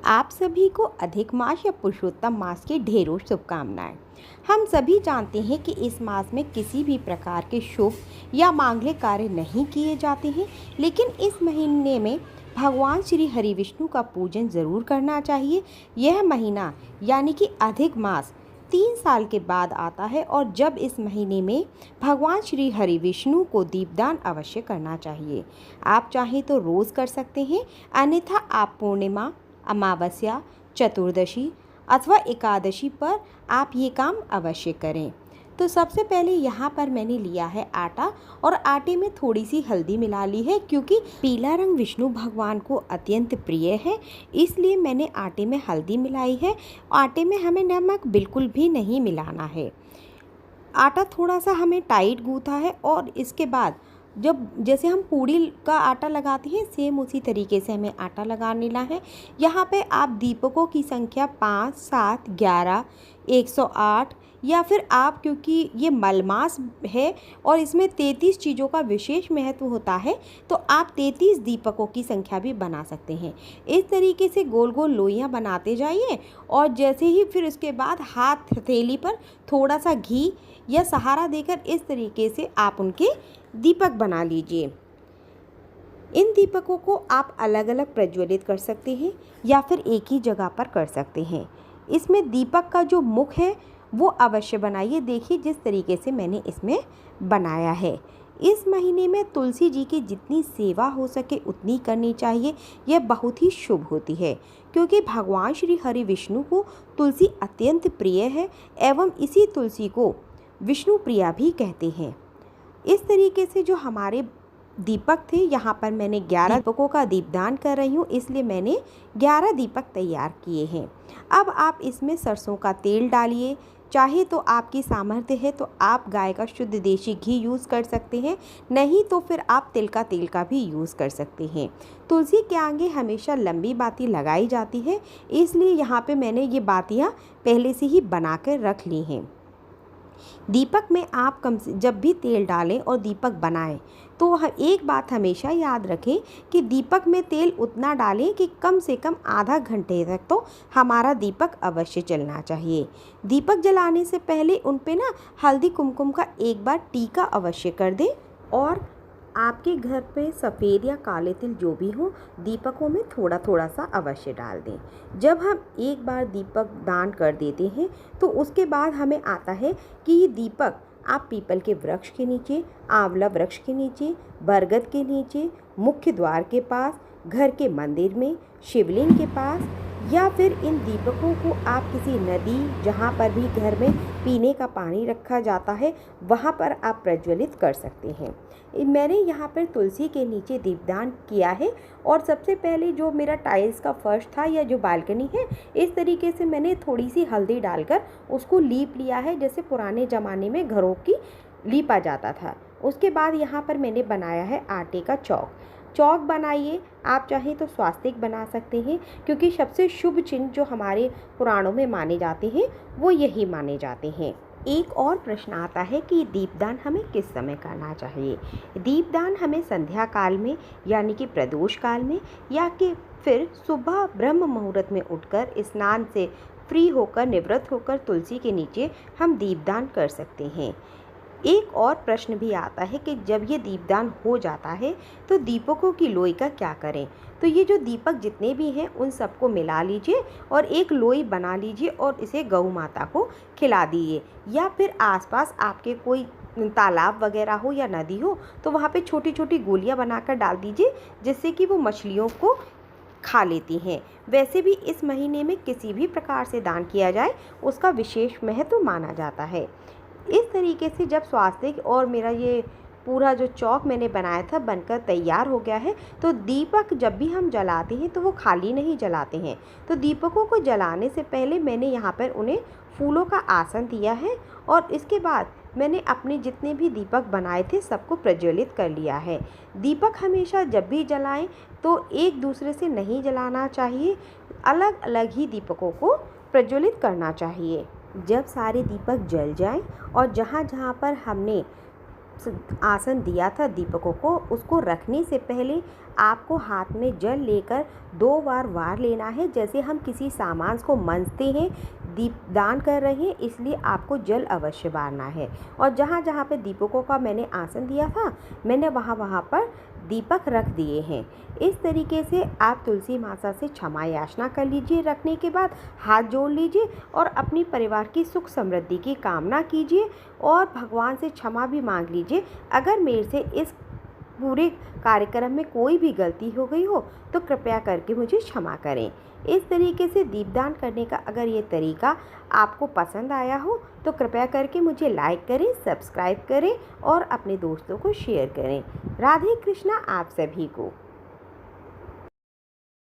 आप सभी को अधिक मास या पुरुषोत्तम मास की ढेरों शुभकामनाएं। हम सभी जानते हैं कि इस मास में किसी भी प्रकार के शुभ या मांगलिक कार्य नहीं किए जाते हैं, लेकिन इस महीने में भगवान श्री हरि विष्णु का पूजन ज़रूर करना चाहिए। यह महीना यानी कि अधिक मास 3 साल के बाद आता है और जब इस महीने में भगवान श्री हरि विष्णु को दीपदान अवश्य करना चाहिए। आप चाहें तो रोज़ कर सकते हैं, अन्यथा आप पूर्णिमा, अमावस्या, चतुर्दशी अथवा एकादशी पर आप ये काम अवश्य करें। तो सबसे पहले यहाँ पर मैंने लिया है आटा और आटे में थोड़ी सी हल्दी मिला ली है, क्योंकि पीला रंग विष्णु भगवान को अत्यंत प्रिय है, इसलिए मैंने आटे में हल्दी मिलाई है। आटे में हमें नमक बिल्कुल भी नहीं मिलाना है। आटा थोड़ा सा हमें टाइट गूँथा है और इसके बाद जब जैसे हम पूड़ी का आटा लगाते हैं, सेम उसी तरीके से हमें आटा लगा लेना है। यहाँ पे आप दीपकों की संख्या 5, 7, 11, 108 या फिर आप, क्योंकि ये मलमास है और इसमें 33 चीज़ों का विशेष महत्व होता है, तो आप 33 दीपकों की संख्या भी बना सकते हैं। इस तरीके से गोल गोल लोइयाँ बनाते जाइए और जैसे ही फिर उसके बाद हाथ हथेली पर थोड़ा सा घी या सहारा देकर इस तरीके से आप उनके दीपक बना लीजिए। इन दीपकों को आप अलग अलग प्रज्वलित कर सकते हैं या फिर एक ही जगह पर कर सकते हैं। इसमें दीपक का जो मुख है वो अवश्य बनाइए। देखिए जिस तरीके से मैंने इसमें बनाया है। इस महीने में तुलसी जी की जितनी सेवा हो सके उतनी करनी चाहिए। यह बहुत ही शुभ होती है, क्योंकि भगवान श्री हरि विष्णु को तुलसी अत्यंत प्रिय है एवं इसी तुलसी को विष्णु प्रिया भी कहते हैं। इस तरीके से जो हमारे दीपक थे, यहाँ पर मैंने 11 दीपकों का दीपदान कर रही हूँ, इसलिए मैंने 11 दीपक तैयार किए हैं। अब आप इसमें सरसों का तेल डालिए। चाहे तो आपकी सामर्थ्य है तो आप गाय का शुद्ध देशी घी यूज़ कर सकते हैं, नहीं तो फिर आप तिल का तेल का भी यूज़ कर सकते हैं। तुलसी के आगे हमेशा लंबी बाती लगाई जाती है, इसलिए यहाँ पे मैंने ये बातियाँ पहले से ही बना कर रख ली हैं। दीपक में आप जब भी तेल डालें और दीपक बनाएं तो एक बात हमेशा याद रखें कि दीपक में तेल उतना डालें कि कम से कम आधा घंटे तक तो हमारा दीपक अवश्य जलना चाहिए। दीपक जलाने से पहले उन पे ना हल्दी कुमकुम का एक बार टीका अवश्य कर दें और आपके घर पे सफ़ेद या काले तिल जो भी हो, दीपकों में थोड़ा थोड़ा सा अवश्य डाल दें। जब हम एक बार दीपक दान कर देते हैं तो उसके बाद हमें आता है कि ये दीपक आप पीपल के वृक्ष के नीचे, आंवला वृक्ष के नीचे, बरगद के नीचे, मुख्य द्वार के पास, घर के मंदिर में, शिवलिंग के पास, या फिर इन दीपकों को आप किसी नदी, जहाँ पर भी घर में पीने का पानी रखा जाता है, वहाँ पर आप प्रज्वलित कर सकते हैं। मैंने यहाँ पर तुलसी के नीचे दीपदान किया है और सबसे पहले जो मेरा टाइल्स का फर्श था या जो बालकनी है, इस तरीके से मैंने थोड़ी सी हल्दी डालकर उसको लीप लिया है, जैसे पुराने ज़माने में घरों की लीपा जाता था। उसके बाद यहाँ पर मैंने बनाया है आटे का चौक बनाइए। आप चाहें तो स्वास्तिक बना सकते हैं, क्योंकि सबसे शुभ चिन्ह जो हमारे पुराणों में माने जाते हैं वो यही माने जाते हैं। एक और प्रश्न आता है कि दीपदान हमें किस समय करना चाहिए। दीपदान हमें संध्या काल में यानी कि प्रदोष काल में, या कि फिर सुबह ब्रह्म मुहूर्त में उठकर स्नान से फ्री होकर निवृत्त होकर तुलसी के नीचे हम दीपदान कर सकते हैं। एक और प्रश्न भी आता है कि जब ये दीपदान हो जाता है तो दीपकों की लोई का क्या करें। तो ये जो दीपक जितने भी हैं उन सबको मिला लीजिए और एक लोई बना लीजिए और इसे गौ माता को खिला दीजिए, या फिर आसपास आपके कोई तालाब वगैरह हो या नदी हो तो वहाँ पे छोटी छोटी गोलियाँ बनाकर डाल दीजिए, जिससे कि वो मछलियों को खा लेती हैं। वैसे भी इस महीने में किसी भी प्रकार से दान किया जाए उसका विशेष महत्व माना जाता है। इस तरीके से जब स्वास्तिक और मेरा ये पूरा जो चौक मैंने बनाया था बनकर तैयार हो गया है, तो दीपक जब भी हम जलाते हैं तो वो खाली नहीं जलाते हैं। तो दीपकों को जलाने से पहले मैंने यहाँ पर उन्हें फूलों का आसन दिया है और इसके बाद मैंने अपने जितने भी दीपक बनाए थे सबको प्रज्वलित कर लिया है। दीपक हमेशा जब भी जलाएं तो एक दूसरे से नहीं जलाना चाहिए, अलग अलग ही दीपकों को प्रज्वलित करना चाहिए। जब सारे दीपक जल जाएं और जहाँ जहाँ पर हमने आसन दिया था दीपकों को, उसको रखने से पहले आपको हाथ में जल लेकर 2 बार वार लेना है। जैसे हम किसी सामान को मंजते हैं, दीपदान कर रहे हैं, इसलिए आपको जल अवश्य बारना है। और जहाँ जहाँ पे दीपकों का मैंने आसन दिया था, मैंने वहाँ पर दीपक रख दिए हैं। इस तरीके से आप तुलसी माता से क्षमा याचना कर लीजिए। रखने के बाद हाथ जोड़ लीजिए और अपनी परिवार की सुख समृद्धि की कामना कीजिए और भगवान से क्षमा भी मांग लीजिए। अगर मेरे से इस पूरे कार्यक्रम में कोई भी गलती हो गई हो तो कृपया करके मुझे क्षमा करें। इस तरीके से दीपदान करने का अगर ये तरीका आपको पसंद आया हो तो कृपया करके मुझे लाइक करें, सब्सक्राइब करें और अपने दोस्तों को शेयर करें। राधे कृष्णा आप सभी को।